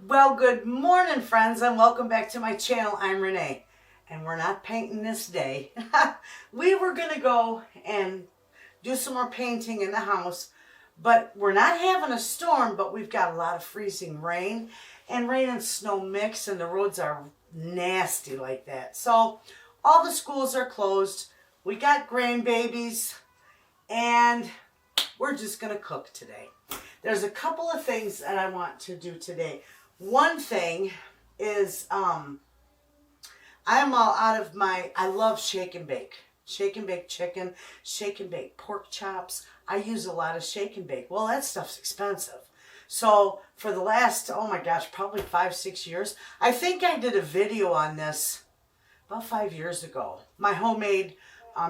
Well, good morning, friends, and welcome back to my channel. I'm Renee, and we're not painting this day. We were going to go and do some more painting in the house, but we're not having a storm, but we've got a lot of freezing rain, and rain and snow mix, and the roads are nasty like that. So all the schools are closed. We got grandbabies, and we're just going to cook today. There's a couple of things that I want to do today. One thing is I'm all out of I love shake and bake. Shake and bake chicken, shake and bake pork chops. I use a lot of shake and bake. Well, that stuff's expensive. So for the last, oh my gosh, probably 5-6 years, I think I did a video on this about 5 years ago. My homemade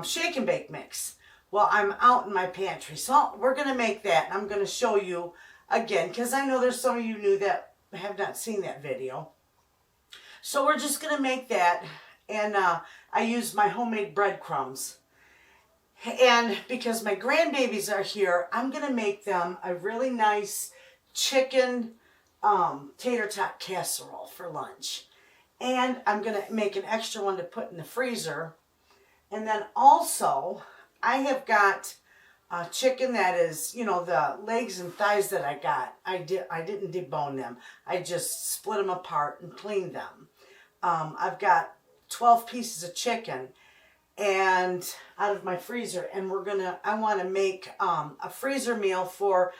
shake and bake mix. Well, I'm out in my pantry, so we're going to make that. I'm going to show you again, because I know there's some of you new that have not seen that video. So we're just going to make that, and I use my homemade breadcrumbs. And because my grandbabies are here, I'm going to make them a really nice chicken tater tot casserole for lunch. And I'm going to make an extra one to put in the freezer. And then also, I have got chicken that is, you know, the legs and thighs that I got. I didn't debone them. I just split them apart and cleaned them. I've got 12 pieces of chicken and out of my freezer, and I want to make a freezer meal for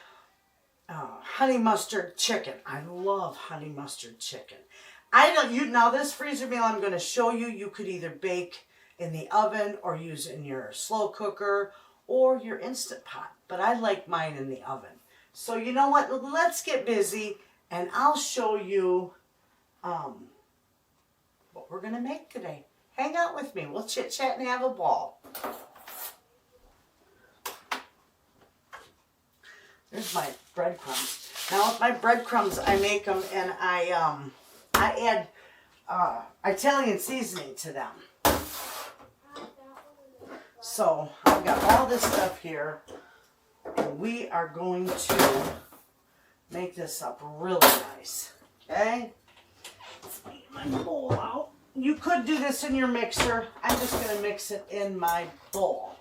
honey mustard chicken. I love honey mustard chicken. Now this freezer meal I'm going to show you, you could either bake in the oven or use in your slow cooker or your Instant Pot, but I like mine in the oven. So you know what, let's get busy and I'll show you what we're going to make today. Hang out with me, we'll chit chat and have a ball. There's my breadcrumbs. Now with my breadcrumbs, I make them and I add Italian seasoning to them. So I've got all this stuff here, and we are going to make this up really nice, okay? Let's get my bowl out. You could do this in your mixer. I'm just going to mix it in my bowl.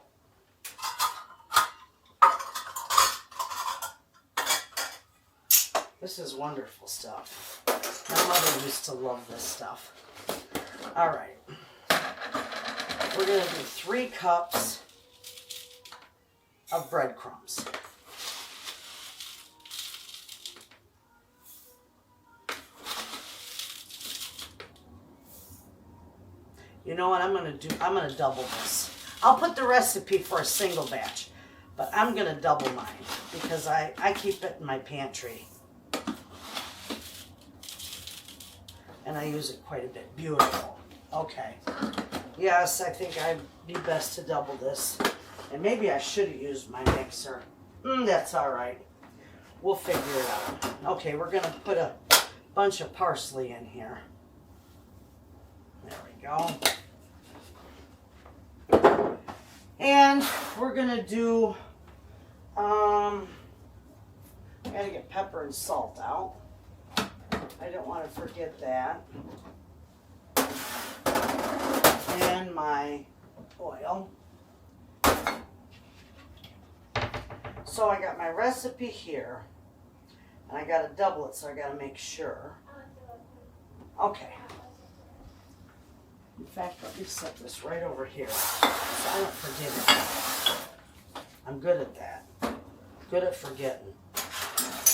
This is wonderful stuff. My mother used to love this stuff. All right. We're going to do 3 cups of breadcrumbs. You know what I'm going to do? I'm going to double this. I'll put the recipe for a single batch, but I'm going to double mine because I keep it in my pantry. And I use it quite a bit. Beautiful. Okay. Yes, I think I'd be best to double this. And maybe I should have used my mixer. That's all right. We'll figure it out. Okay, we're going to put a bunch of parsley in here. There we go. And we're going to do, I got to get pepper and salt out. I don't want to forget that. And my oil. So I got my recipe here, and I got to double it, so I got to make sure. Okay. In fact, let me set this right over here so I don't forget it. I'm good at that. Good at forgetting.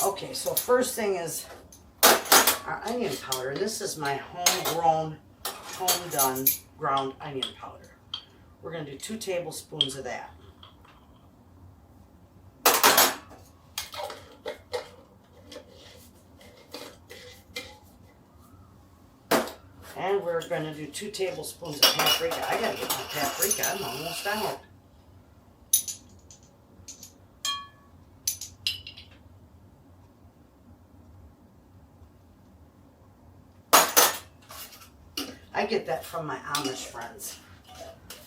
Okay, so first thing is our onion powder. This is my homegrown, home-done ground onion powder. We're going to do 2 tablespoons of that. And we're going to do 2 tablespoons of paprika. I got to get my paprika. I'm almost out. I get that from my Amish friends.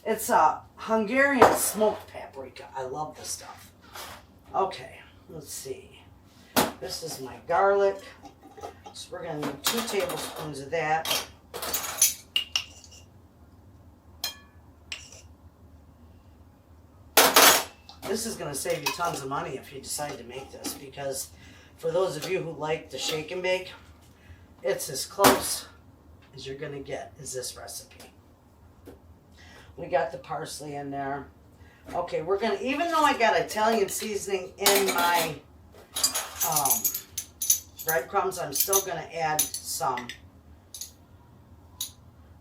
It's a Hungarian smoked paprika. I love this stuff. Okay, let's see. This is my garlic. So we're going to need 2 tablespoons of that. This is going to save you tons of money if you decide to make this, because for those of you who like to shake and bake, it's as close as you're going to get is this recipe. We got the parsley in there. Okay, we're going to, even though I got Italian seasoning in my breadcrumbs, I'm still going to add some.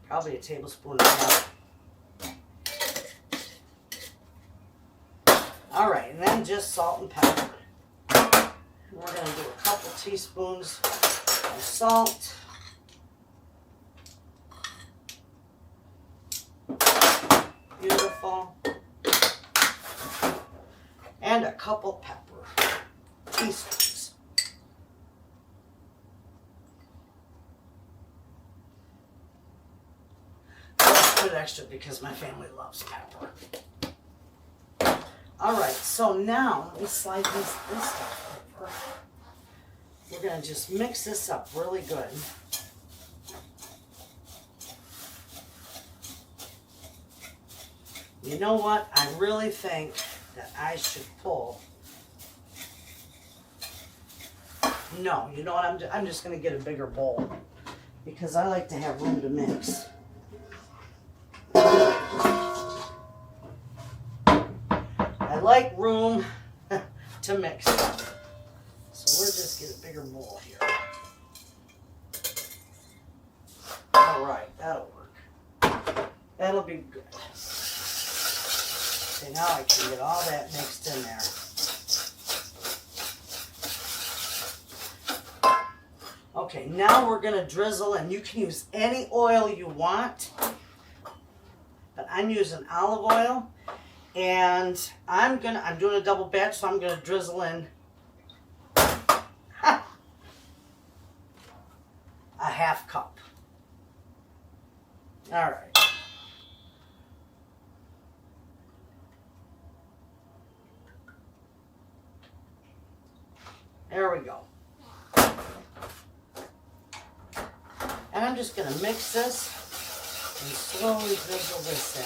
Probably a tablespoon and a half. All right, and then just salt and pepper. And we're going to do a couple teaspoons of salt. Beautiful. And a couple pepper teaspoons. Let's put extra because my family loves pepper. All right, so now let me slide this stuff over. We're going to just mix this up really good. You know what? I really think that I should pull. No, you know what? I'm just going to get a bigger bowl because I like to have room to mix. I like room to mix stuff. So we'll just get a bigger bowl here. All right, that'll work. That'll be good. Okay, now I can get all that mixed in there. Okay, now we're going to drizzle, and you can use any oil you want, but I'm using olive oil, and I'm doing a double batch, so I'm going to drizzle in a half cup. All right. There we go. And I'm just going to mix this and slowly drizzle this in.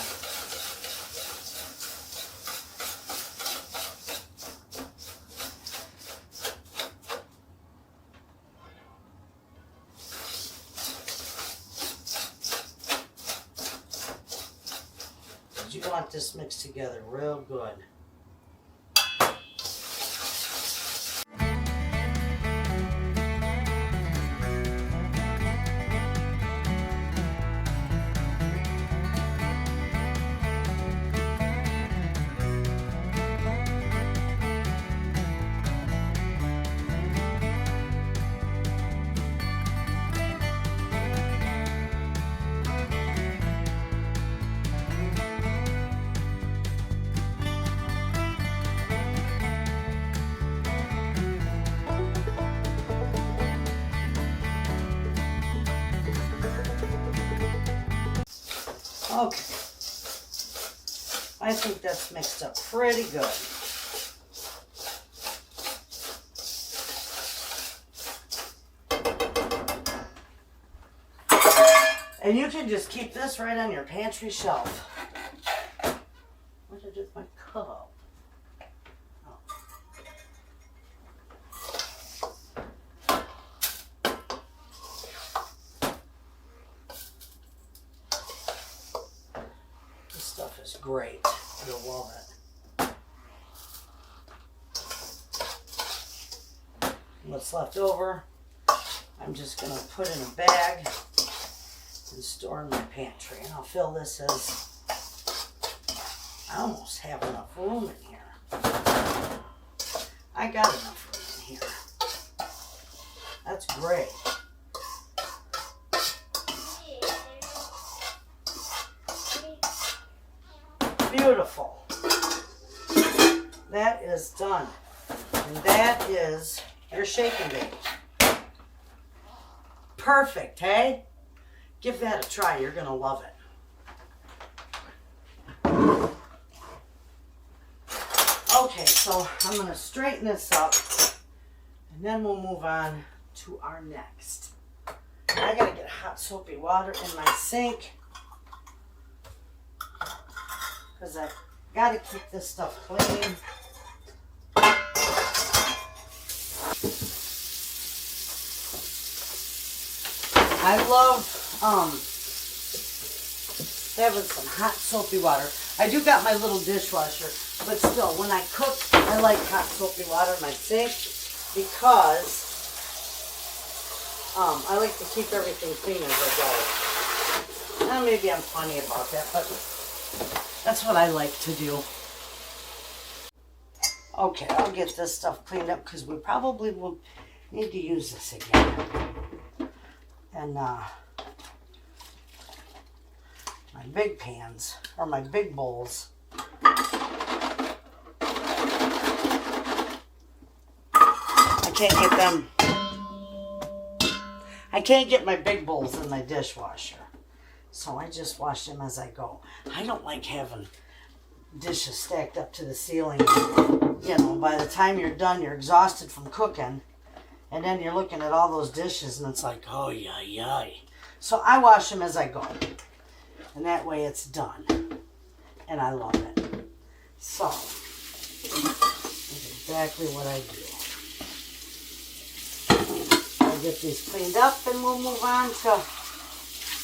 You want this mixed together real good. Okay, I think that's mixed up pretty good. And you can just keep this right on your pantry shelf. What did I do with my cup? Great. You'll love it. What's left over, I'm just going to put in a bag and store in my pantry. And I'll fill this I almost have enough room in here. I got enough room in here. That's great. Beautiful. That is done. And that is your shake and bake. Perfect, hey? Give that a try. You're going to love it. Okay, so I'm going to straighten this up, and then we'll move on to our next. I gotta get hot soapy water in my sink because I gotta keep this stuff clean. I love having some hot soapy water. I do got my little dishwasher, but still, when I cook, I like hot soapy water in my sink because I like to keep everything clean as I go. Now, maybe I'm funny about that, but that's what I like to do. Okay, I'll get this stuff cleaned up because we probably will need to use this again. And my big pans, or my big bowls. I can't get my big bowls in my dishwasher. So I just wash them as I go. I don't like having dishes stacked up to the ceiling. You know, by the time you're done, you're exhausted from cooking. And then you're looking at all those dishes and it's like, oh, yeah. So I wash them as I go. And that way it's done. And I love it. So, that's exactly what I do. I'll get these cleaned up and we'll move on to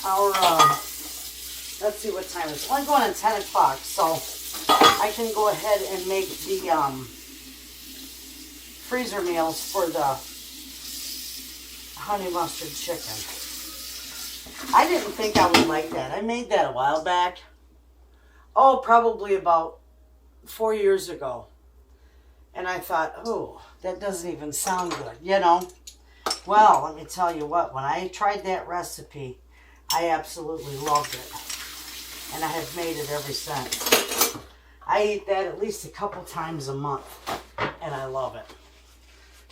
our, let's see what time it is. It's only going on 10 o'clock, so I can go ahead and make the freezer meals for the honey mustard chicken. I didn't think I would like that. I made that a while back. Oh, probably about 4 years ago. And I thought, oh, that doesn't even sound good, you know. Well, let me tell you what, when I tried that recipe, I absolutely loved it. And I have made it ever since. I eat that at least a couple times a month. And I love it.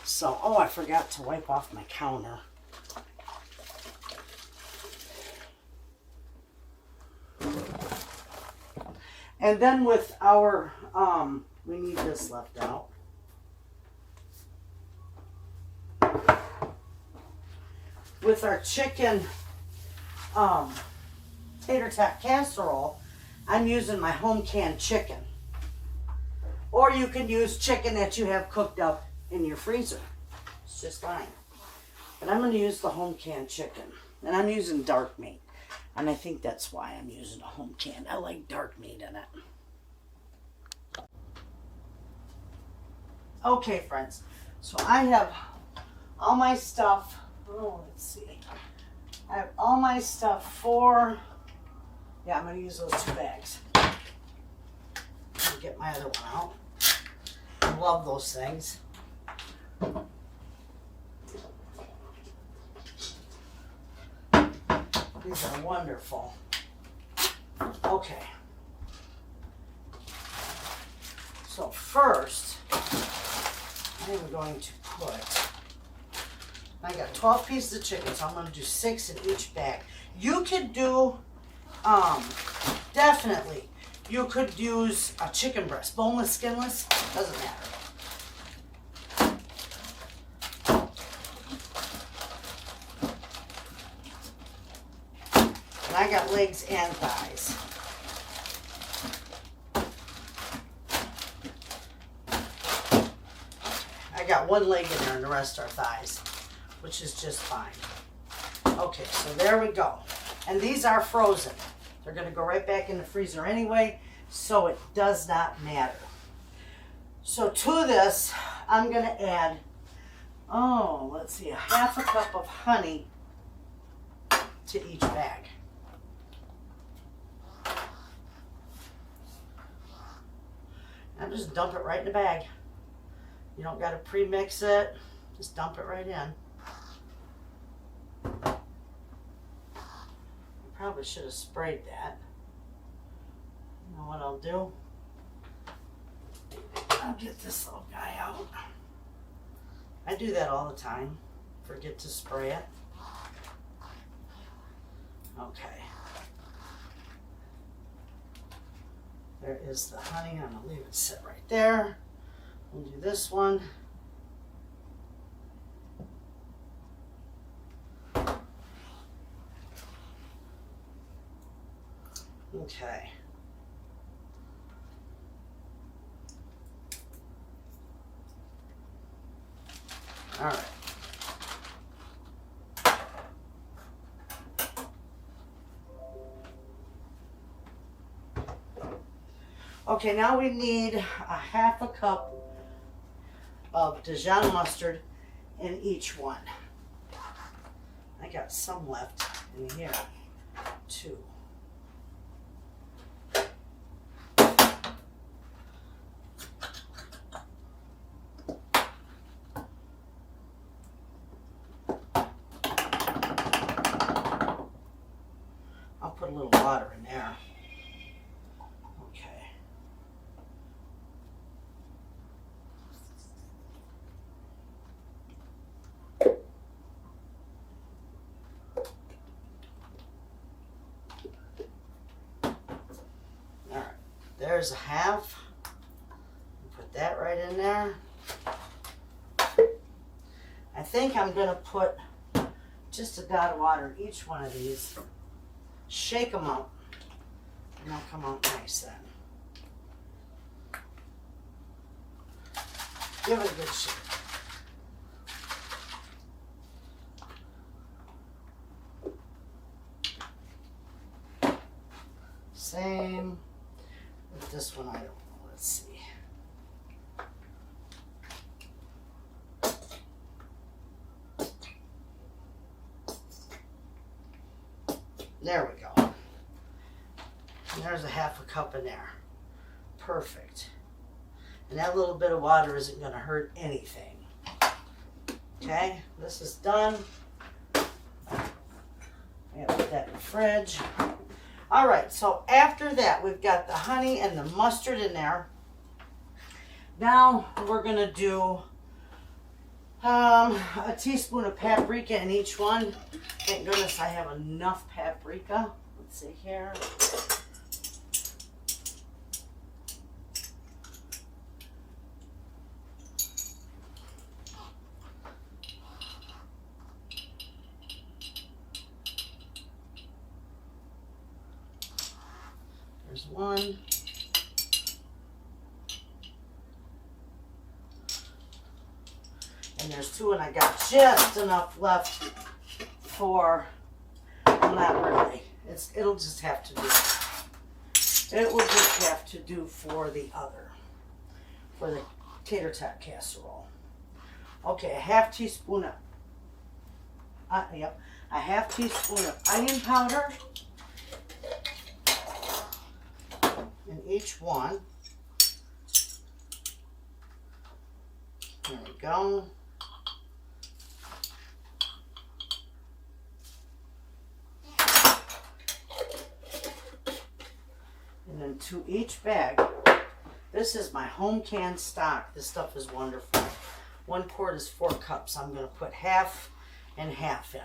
So, oh, I forgot to wipe off my counter. And then with our, we need this left out. With our chicken, tater tot casserole, I'm using my home canned chicken. Or you can use chicken that you have cooked up in your freezer. It's just fine. But I'm going to use the home canned chicken. And I'm using dark meat. And I think that's why I'm using a home canned. I like dark meat in it. Okay, friends. So I have all my stuff. Oh, let's see. I have all my stuff for... Yeah, I'm going to use those 2 bags. I'll get my other one out. I love those things. These are wonderful. Okay. So first, I am going to put, I got 12 pieces of chicken, so I'm going to do 6 in each bag. You could do, definitely, you could use a chicken breast, boneless, skinless, doesn't matter. I got legs and thighs. I got 1 leg in there and the rest are thighs, which is just fine. Okay, so there we go. And these are frozen. They're going to go right back in the freezer anyway, so it does not matter. So to this, I'm going to add, oh, let's see, a half a cup of honey to each bag. And just dump it right in the bag. You don't got to pre-mix it. Just dump it right in. I probably should have sprayed that. You know what I'll do? I'll get this little guy out. I do that all the time. Forget to spray it. Okay. There is the honey. I'm going to leave it sit right there. We'll do this one. Okay. All right. Okay, now we need a half a cup of Dijon mustard in each one. I got some left in here, too. I'll put a little water in there. Okay. All right, there's a half. Put that right in there. I think I'm going to put just a dot of water in each one of these. Shake them up, and they'll come out nice then. Give it a good shake. Same with this one, I don't know. Let's see. There we go. And there's a half a cup in there. Perfect. And that little bit of water isn't going to hurt anything. Okay, this is done. I'm going to put that in the fridge. All right, so after that, we've got the honey and the mustard in there. Now we're going to do a teaspoon of paprika in each one. Thank goodness I have enough paprika. Let's see here. There's one. And there's two, and I got just enough left for, well, not really. It'll just have to do. It will just have to do for the other, for the tater tot casserole. Okay, a half teaspoon of, a half teaspoon of onion powder in each one. There we go. And then to each bag, this is my home canned stock. This stuff is wonderful. 1 quart is 4 cups. I'm going to put half and half in.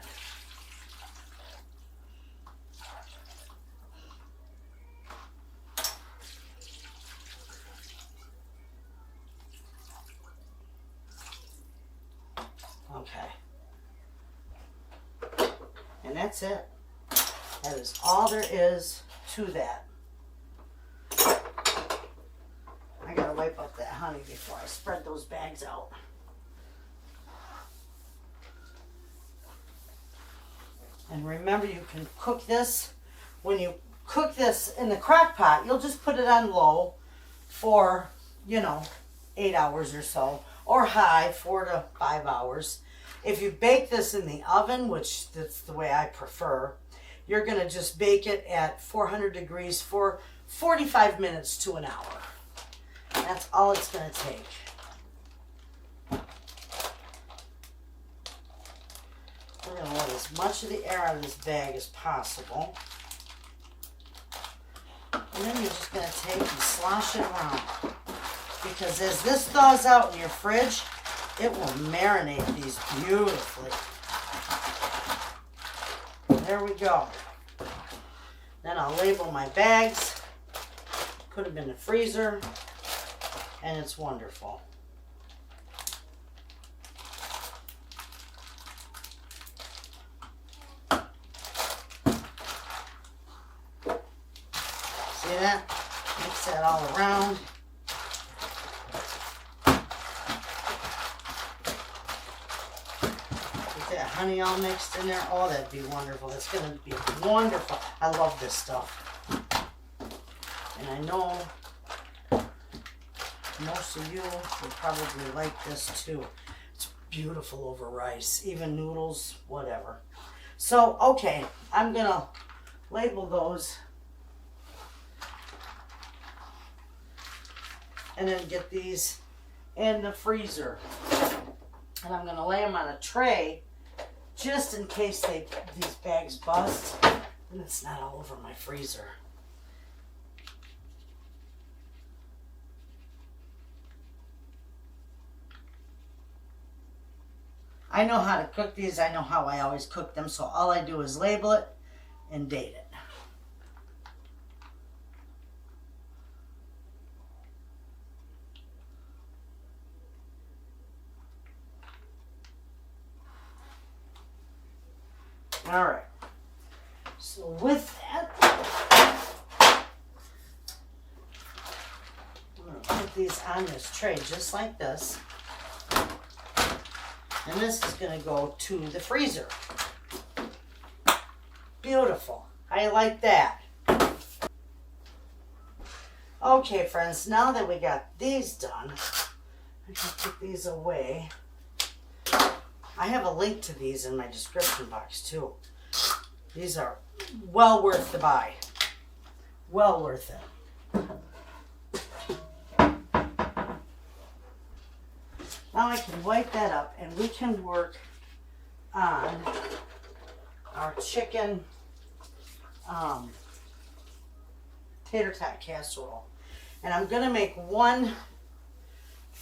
Okay. And that's it. That is all there is to that. I gotta wipe up that honey before I spread those bags out. And remember, you can cook this. When you cook this in the crock pot, you'll just put it on low for, 8 hours or so, or high, 4 to 5 hours. If you bake this in the oven, which that's the way I prefer, you're gonna just bake it at 400 degrees for 45 minutes to an hour. That's all it's going to take. We're going to let as much of the air out of this bag as possible. And then you're just going to take and slosh it around. Because as this thaws out in your fridge, it will marinate these beautifully. There we go. Then I'll label my bags, put them in the freezer. And it's wonderful. that. Mix that all around. Get that honey all mixed in there. Oh, that'd be wonderful. That's going to be wonderful. I love this stuff. And I know most of you will probably like this too. It's beautiful over rice, even noodles, whatever. So, okay, I'm going to label those and then get these in the freezer. And I'm going to lay them on a tray just in case these bags bust and it's not all over my freezer. I know how to cook these. I know how I always cook them. So all I do is label it and date it. All right. So with that, I'm going to put these on this tray just like this. And this is going to go to the freezer. Beautiful. I like that. Okay, friends, now that we got these done, I can put these away. I have a link to these in my description box, too. These are well worth the buy. Well worth it. Now I can wipe that up and we can work on our chicken tater tot casserole. And I'm going to make one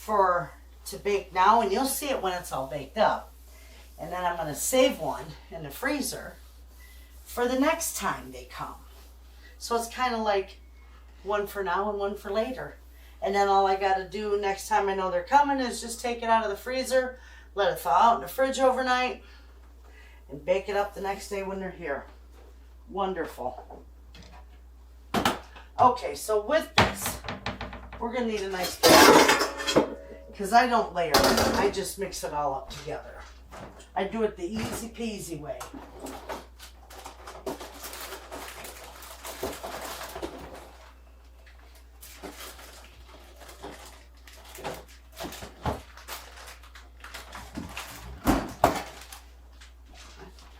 to bake now, and you'll see it when it's all baked up. And then I'm going to save one in the freezer for the next time they come. So it's kind of like one for now and one for later. And then all I got to do next time I know they're coming is just take it out of the freezer, let it thaw out in the fridge overnight, and bake it up the next day when they're here. Wonderful. Okay, so with this, we're going to need a nice bowl because I don't layer it. I just mix it all up together. I do it the easy peasy way.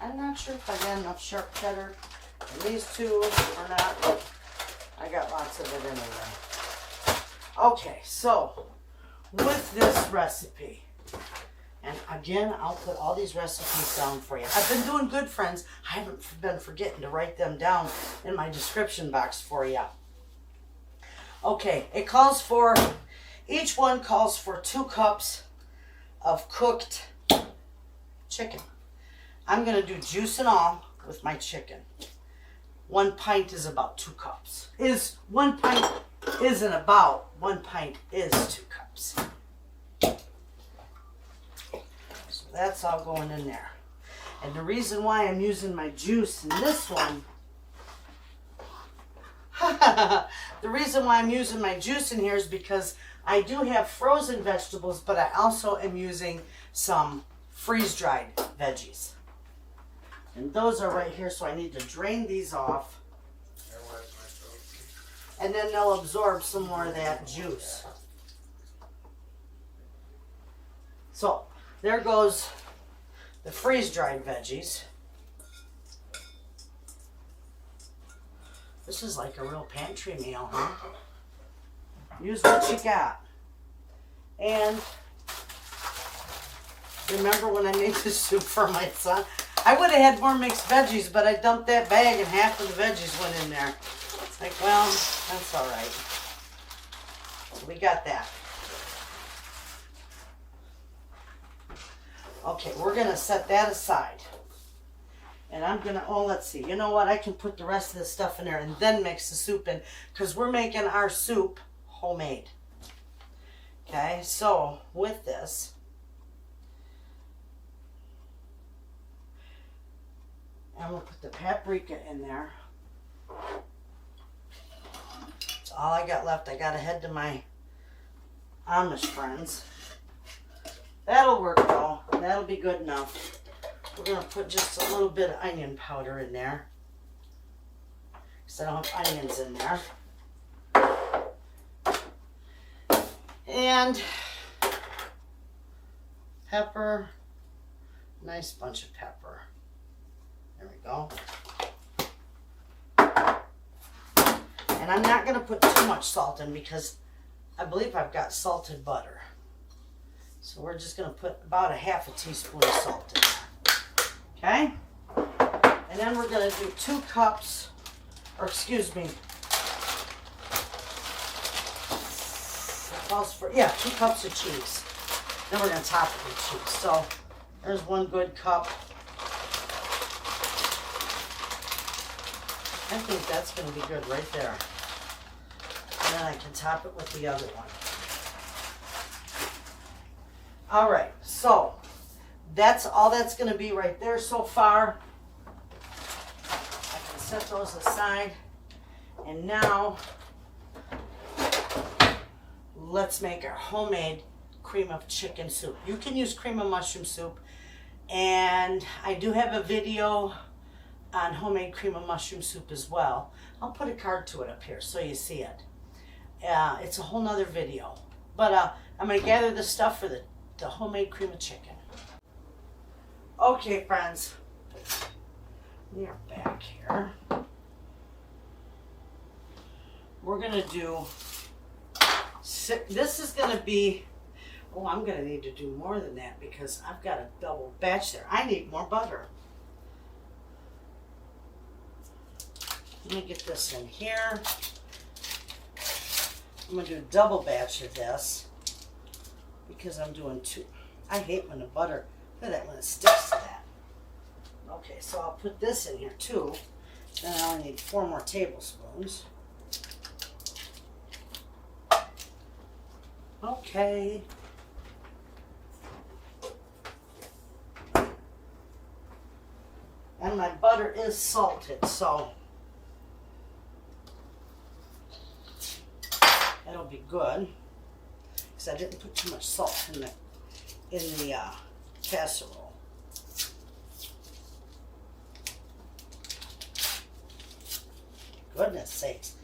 I'm not sure if I got enough sharp cheddar in these two or not, but I got lots of it anyway. Okay, so with this recipe, and again, I'll put all these recipes down for you. I've been doing good, friends. I haven't been forgetting to write them down in my description box for you. Okay, each one calls for 2 cups of cooked chicken. I'm going to do juice and all with my chicken. 1 pint is about 2 cups. 1 pint isn't about, 1 pint is 2 cups. So that's all going in there. And the reason why I'm using my juice in this one, the reason why I'm using my juice in here is because I do have frozen vegetables, but I also am using some freeze-dried veggies. And those are right here, so I need to drain these off. And then they'll absorb some more of that juice. So, there goes the freeze-dried veggies. This is like a real pantry meal, huh? Use what you got. And remember when I made the soup for my son? I would have had more mixed veggies, but I dumped that bag and half of the veggies went in there. It's like, well, that's all right. So we got that. Okay, we're going to set that aside. And I'm going to, let's see. You know what? I can put the rest of the stuff in there and then mix the soup in because we're making our soup homemade. Okay, so with this, I'm going to put the paprika in there. That's all I got left. I got to head to my Amish friends. That'll work though. That'll be good enough. We're going to put just a little bit of onion powder in there, because I don't have onions in there. And pepper. Nice bunch of pepper. There we go. And I'm not going to put too much salt in because I believe I've got salted butter. So we're just going to put about a half a teaspoon of salt in there. Okay? And then we're going to do 2 cups, or excuse me, 2 cups of cheese. Then we're going to top it with cheese. So there's 1 good cup. I think that's going to be good right there. And then I can top it with the other one. All right, so that's all that's going to be right there so far. I can set those aside. And now, let's make our homemade cream of chicken soup. You can use cream of mushroom soup. And I do have a video on homemade cream of mushroom soup as well. I'll put a card to it up here so you see it. It's a whole nother video. But I'm going to gather the stuff for the homemade cream of chicken. Okay, friends. We are back here. We're going to do... This is going to be... Oh, I'm going to need to do more than that because I've got a double batch there. I need more butter. Let me get this in here. I'm going to do a double batch of this because I'm doing 2. I hate when the butter, look at that, when it sticks to that. Okay, so I'll put this in here too. Then I only need 4 more tablespoons. Okay. And my butter is salted, so that'll be good. Because I didn't put too much salt in the casserole. Goodness sakes.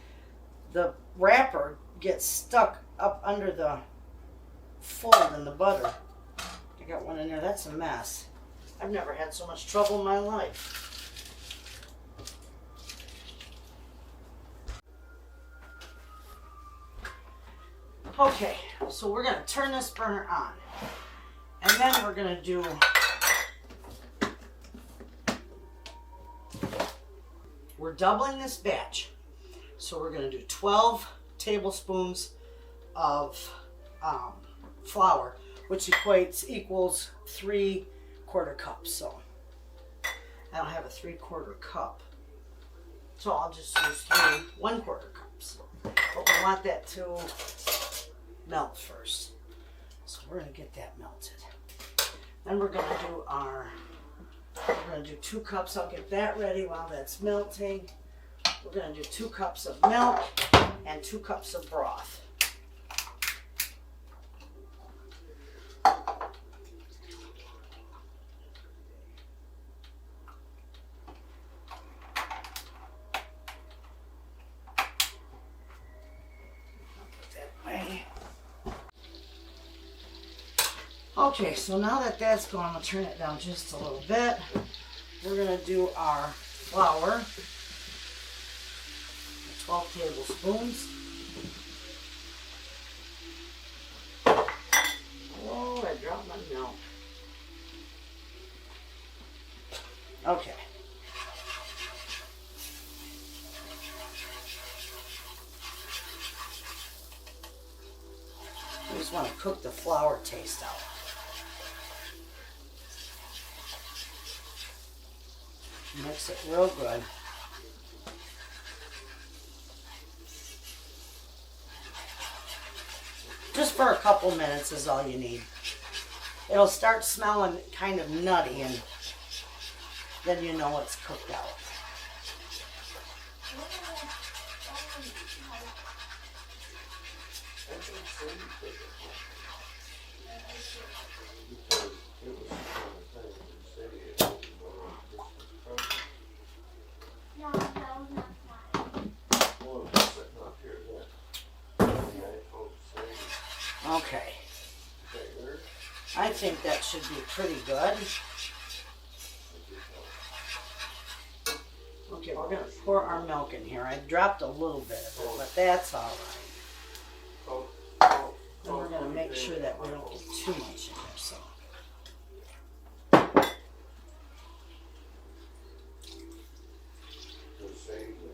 The wrapper gets stuck up under the fold in the butter. I got one in there. That's a mess. I've never had so much trouble in my life. Okay, so we're going to turn this burner on. And then we're going to do we're doubling this batch. So we're going to do 12 tablespoons of flour, which equals 3/4 cups. So I don't have a 3/4 cup. So I'll just use 1/4 cups. But we want that to melt first. So we're going to get that melted. Then we're going to do 2 cups. I'll get that ready while that's melting. We're going to do 2 cups of milk and 2 cups of broth. Okay, so now that that's gone, I'm going to turn it down just a little bit. We're going to do our flour, 12 tablespoons. Oh, I dropped my milk. Okay. I just want to cook the flour taste out. Mix it real good. Just for a couple minutes is all you need. It'll start smelling kind of nutty and then you know it's cooked out. Okay. I think that should be pretty good. Okay, we're going to pour our milk in here. I dropped a little bit of it, but that's all right. And we're going to make sure that we don't get too much in there. So.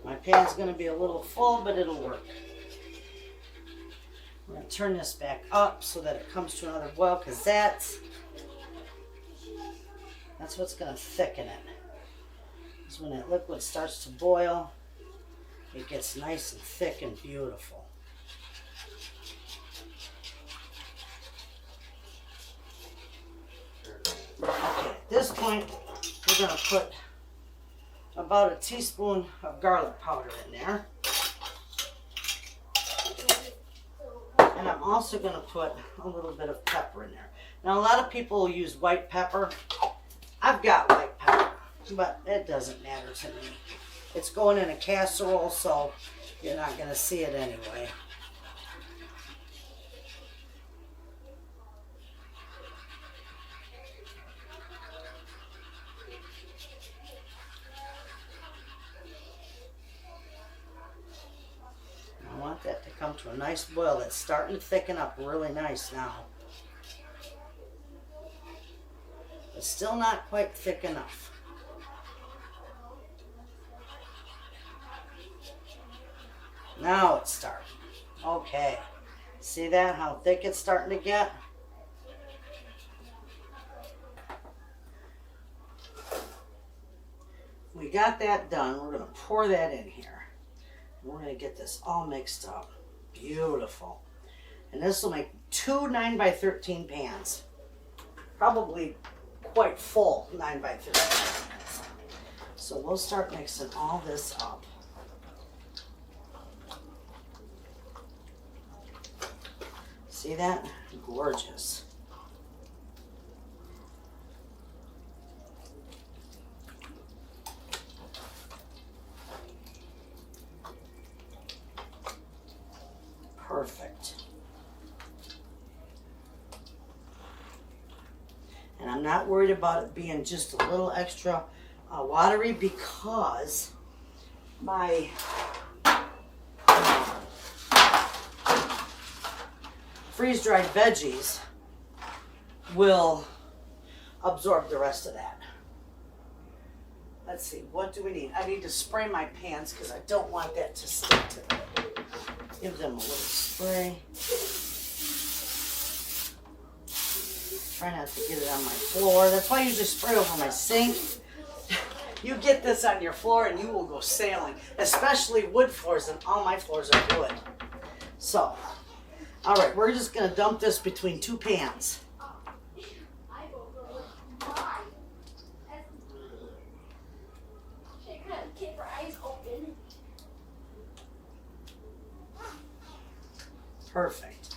My pan's going to be a little full, but it'll work. We're going to turn this back up so that it comes to another boil, because that's what's going to thicken it. Because when that liquid starts to boil, it gets nice and thick and beautiful. Okay, at this point, we're going to put about a teaspoon of garlic powder in there. And I'm also going to put a little bit of pepper in there. Now, a lot of people will use white pepper. I've got white pepper, but it doesn't matter to me. It's going in a casserole, so you're not going to see it anyway. I want that to come to a nice boil. It's starting to thicken up really nice now. It's still not quite thick enough. Now it's starting. Okay. See that? How thick it's starting to get? We got that done. We're going to pour that in here. We're going to get this all mixed up. Beautiful. And this will make 2 9x13 pans. Probably quite full 9x13 pans. So we'll start mixing all this up. See that? Gorgeous. Perfect. And I'm not worried about it being just a little extra watery, because my freeze-dried veggies will absorb the rest of that. Let's see, what do we need? I need to spray my pans because I don't want that to stick to them. Give them a little spray. Try not to get it on my floor. That's why I usually spray over my sink. You get this on your floor and you will go sailing, especially wood floors, and all my floors are wood. So, all right, we're just going to dump this between 2 pans. Perfect.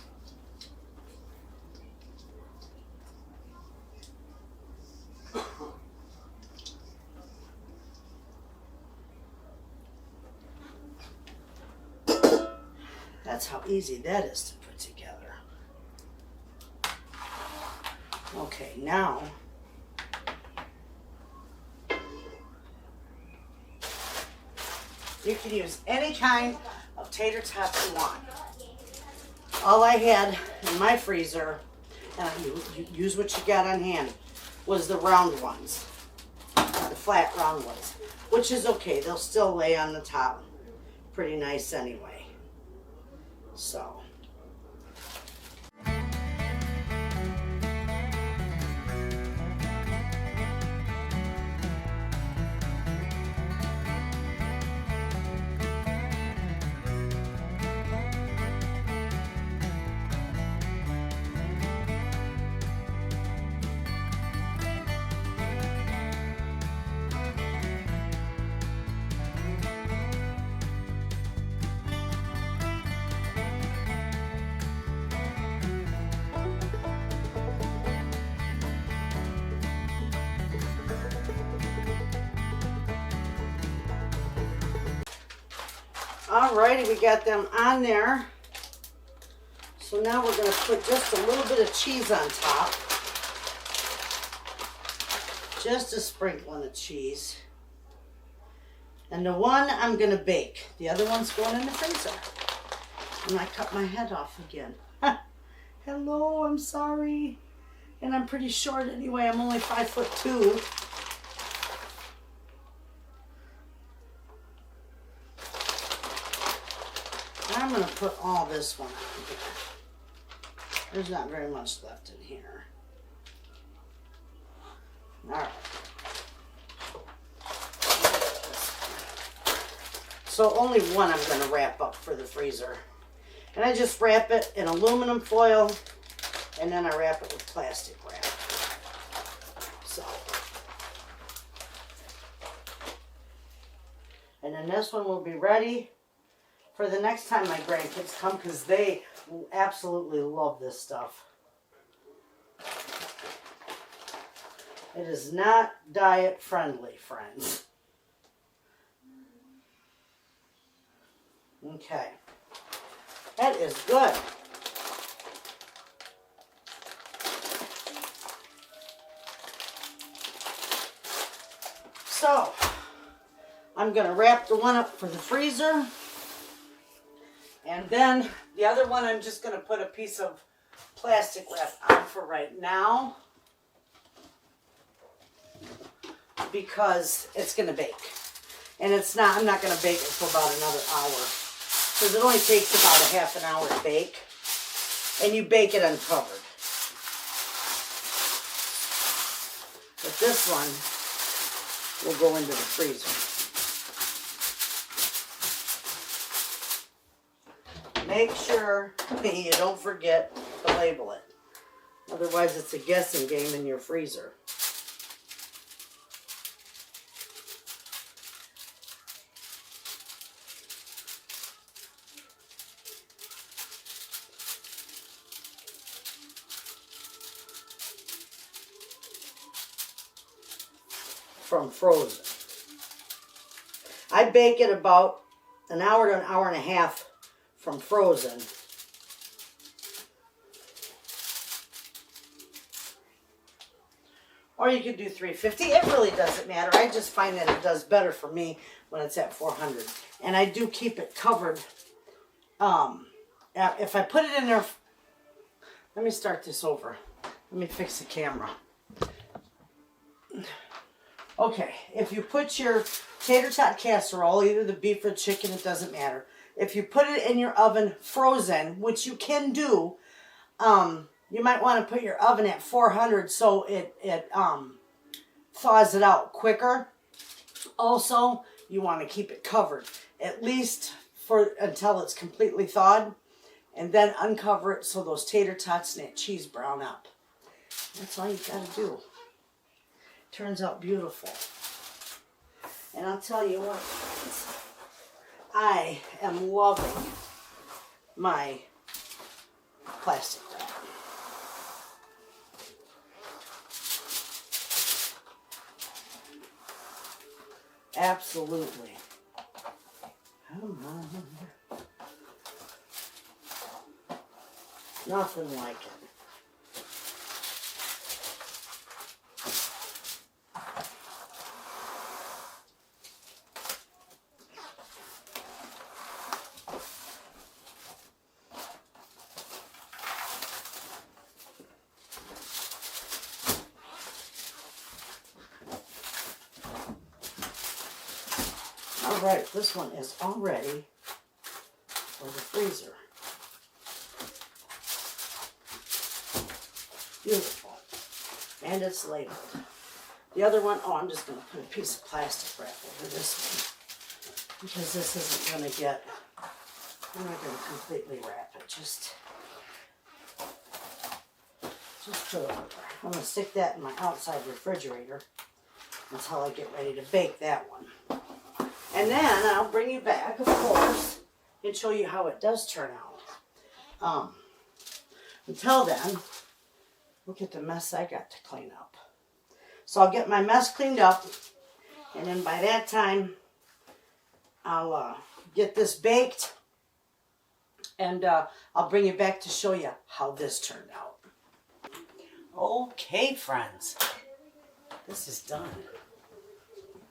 That's how easy that is to put together. Okay, now you can use any kind of tater tots you want. All I had in my freezer, and you use what you got on hand, was the round ones, the flat round ones, which is okay. They'll still lay on the top pretty nice anyway. So. Alrighty, we got them on there. So now we're going to put just a little bit of cheese on top. Just a sprinkling of cheese. And the one I'm going to bake. The other one's going in the freezer. And I cut my head off again. Hello, I'm sorry. And I'm pretty short anyway. I'm only 5'2". I'm going to put all this one on here. There's not very much left in here. All right. So only one I'm going to wrap up for the freezer. And I just wrap it in aluminum foil, and then I wrap it with plastic wrap. So. And then this one will be ready for the next time my grandkids come, because they absolutely love this stuff. It is not diet friendly, friends. Okay. That is good. So, I'm going to wrap the one up for the freezer. And then the other one, I'm just going to put a piece of plastic wrap on for right now, because it's going to bake. And I'm not going to bake it for about another hour, because it only takes about a half an hour to bake. And you bake it uncovered. But this one will go into the freezer. Make sure you don't forget to label it. Otherwise, it's a guessing game in your freezer. From frozen. I bake it about an hour to an hour and a half from frozen. Or you could do 350. It really doesn't matter. I just find that it does better for me when it's at 400. And I do keep it covered. If I put it in there, let me start this over. Let me fix the camera. Okay, if you put your tater tot casserole, either the beef or chicken, it doesn't matter. If you put it in your oven frozen, which you can do, you might want to put your oven at 400 so it thaws it out quicker. Also, you want to keep it covered, at least until it's completely thawed, and then uncover it so those tater tots and that cheese brown up. That's all you got to do. Turns out beautiful. And I'll tell you what, friends, I am loving my plastic wrap. Absolutely. Come on. Nothing like it. Alright, this one is all ready for the freezer. Beautiful. And it's labeled. The other one, I'm just going to put a piece of plastic wrap over this one, because this isn't going to get, I'm not going to completely wrap it. Just put it over there. I'm going to stick that in my outside refrigerator until I get ready to bake that one. And then I'll bring you back, of course, and show you how it does turn out. Until then, look at the mess I got to clean up. So I'll get my mess cleaned up, and then by that time, I'll get this baked, and I'll bring you back to show you how this turned out. Okay, friends, this is done.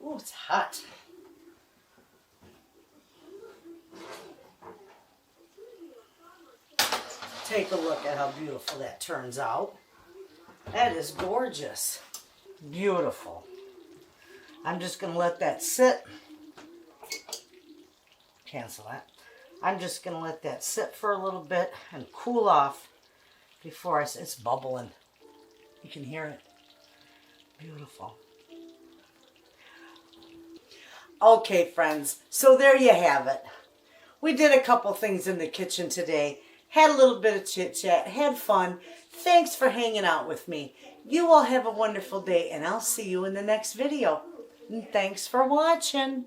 Oh, it's hot. Take a look at how beautiful that turns out. That is gorgeous. Beautiful. I'm just going to let that sit. Cancel that. I'm just going to let that sit for a little bit and cool off before it's bubbling. You can hear it. Beautiful. Okay, friends, so there you have it. We did a couple things in the kitchen today. Had a little bit of chit-chat, had fun. Thanks for hanging out with me. You all have a wonderful day, and I'll see you in the next video. And thanks for watching.